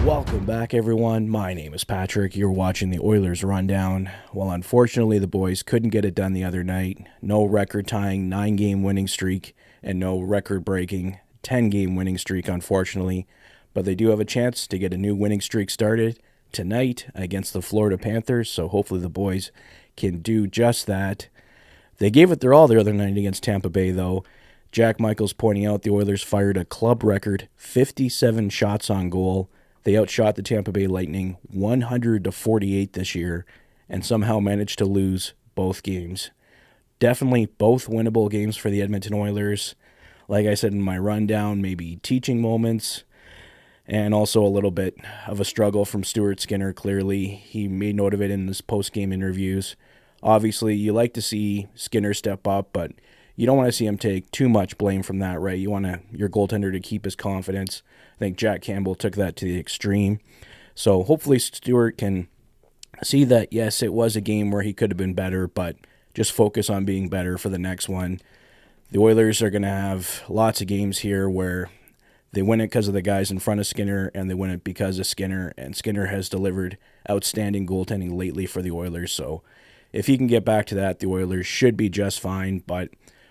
Welcome back, everyone. My name is Patrick. You're watching the Oilers Rundown. Well, unfortunately, the boys couldn't get it done the other night. No record-tying 9-game winning streak and no record-breaking 10-game winning streak, unfortunately. But they do have a chance to get a new winning streak started tonight against the Florida Panthers, so hopefully the boys can do just that. They gave it their all the other night against Tampa Bay, though. Jack Michaels pointing out the Oilers fired a club record 57 shots on goal. They outshot the Tampa Bay Lightning 100-48 this year and somehow managed to lose both games. Definitely both winnable games for the Edmonton Oilers. Like I said in my rundown, maybe teaching moments and also a little bit of a struggle from Stuart Skinner, clearly. He made note of it in his post-game interviews. Obviously, you like to see Skinner step up, but you don't want to see him take too much blame from that, right? You want your goaltender to keep his confidence. I think Jack Campbell took that to the extreme. So hopefully Stuart can see that, yes, it was a game where he could have been better, but just focus on being better for the next one. The Oilers are going to have lots of games here where they win it because of the guys in front of Skinner, and they win it because of Skinner, and Skinner has delivered outstanding goaltending lately for the Oilers. So if he can get back to that, the Oilers should be just fine, but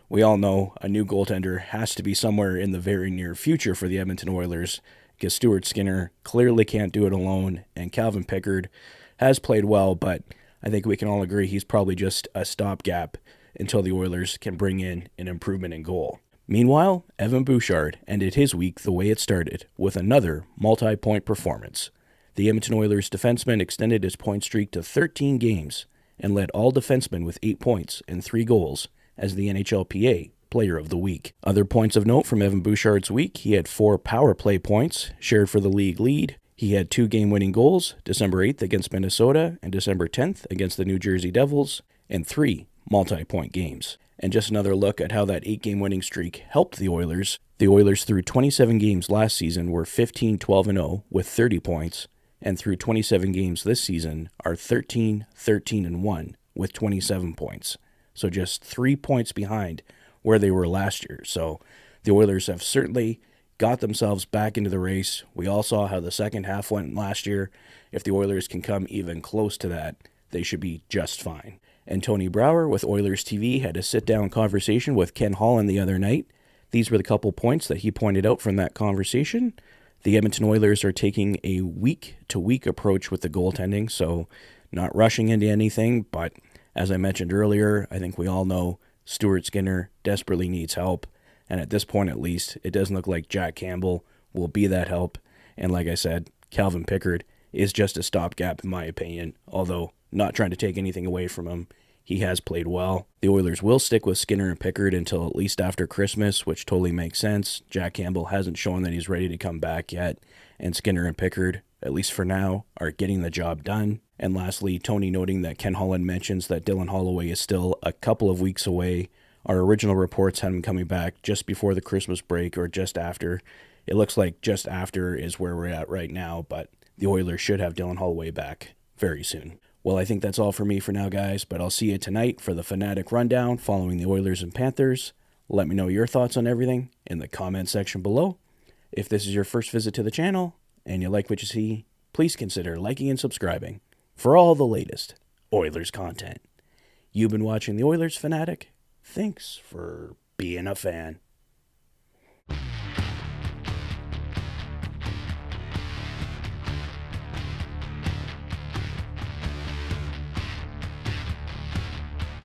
we all know a new goaltender has to be somewhere in the very near future for the Edmonton Oilers because Stuart Skinner clearly can't do it alone, and Calvin Pickard has played well, but I think we can all agree he's probably just a stopgap until the Oilers can bring in an improvement in goal. Meanwhile, Evan Bouchard ended his week the way it started, with another multi-point performance. The Edmonton Oilers defenseman extended his point streak to 13 games and led all defensemen with 8 points and 3 goals as the NHLPA Player of the Week. Other points of note from Evan Bouchard's week: he had 4 power play points, shared for the league lead. He had 2 game-winning goals, December 8th against Minnesota and December 10th against the New Jersey Devils, and 3 multi-point games. And just another look at how that 8-game winning streak helped the Oilers. The Oilers through 27 games last season were 15-12-0 with 30 points, and through 27 games this season are 13-13-1 with 27 points. So just 3 points behind where they were last year. So the Oilers have certainly got themselves back into the race. We all saw how the second half went last year. If the Oilers can come even close to that, they should be just fine. And Tony Brower with Oilers TV had a sit-down conversation with Ken Holland the other night. These were the couple points that he pointed out from that conversation. The Edmonton Oilers are taking a week-to-week approach with the goaltending, so not rushing into anything, but as I mentioned earlier, I think we all know Stuart Skinner desperately needs help, and at this point at least, it doesn't look like Jack Campbell will be that help, and like I said, Calvin Pickard is just a stopgap in my opinion, although not trying to take anything away from him. He has played well. The Oilers will stick with Skinner and Pickard until at least after Christmas, which totally makes sense. Jack Campbell hasn't shown that he's ready to come back yet, and Skinner and Pickard, at least for now, are getting the job done. And lastly, Tony noting that Ken Holland mentions that Dylan Holloway is still a couple of weeks away. Our original reports had him coming back just before the Christmas break or just after. It looks like just after is where we're at right now, but the Oilers should have Dylan Holloway back very soon. Well, I think that's all for me for now, guys, but I'll see you tonight for the Fanatic Rundown following the Oilers and Panthers. Let me know your thoughts on everything in the comment section below. If this is your first visit to the channel and you like what you see, please consider liking and subscribing for all the latest Oilers content. You've been watching the Oilers Fanatic. Thanks for being a fan.